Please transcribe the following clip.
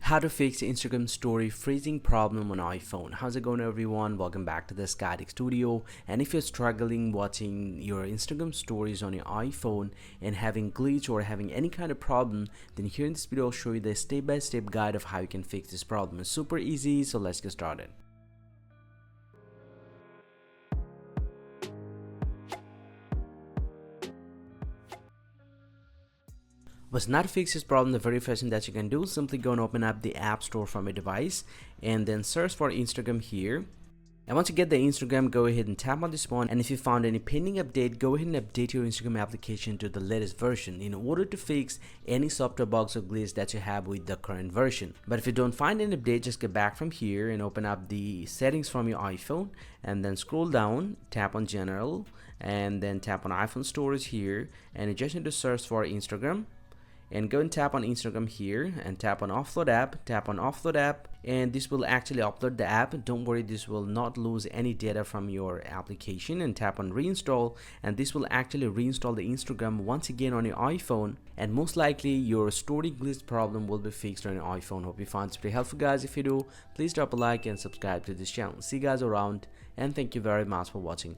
How to fix Instagram story freezing problem on iPhone. How's it going, everyone? Welcome back to the Skytech Studio. And if you're struggling watching your Instagram stories on your iPhone and having glitch or having any kind of problem, then here in this video I'll show you the step-by-step guide of how you can fix this problem. It's super easy, so let's get started. But now to fix this problem, the very first thing that you can do is simply go and open up the App Store from your device and then search for Instagram here. And once you get the Instagram, go ahead and tap on this one, and if you found any pending update, go ahead and update your Instagram application to the latest version in order to fix any software bugs or glitch that you have with the current version. But if you don't find any update, just get back from here and open up the settings from your iPhone and then scroll down, tap on General, and then tap on iPhone Storage here, and you just need to search for Instagram. And go and tap on Instagram here and tap on Offload App, tap on Offload App, and this will actually upload the app. Don't worry, this will not lose any data from your application. And tap on Reinstall, and this will actually reinstall the Instagram once again on your iPhone, and most likely your story glitch problem will be fixed on your iPhone. Hope you found this pretty helpful, guys. If you do, please drop a like and subscribe to this channel. See you guys around, and thank you very much for watching.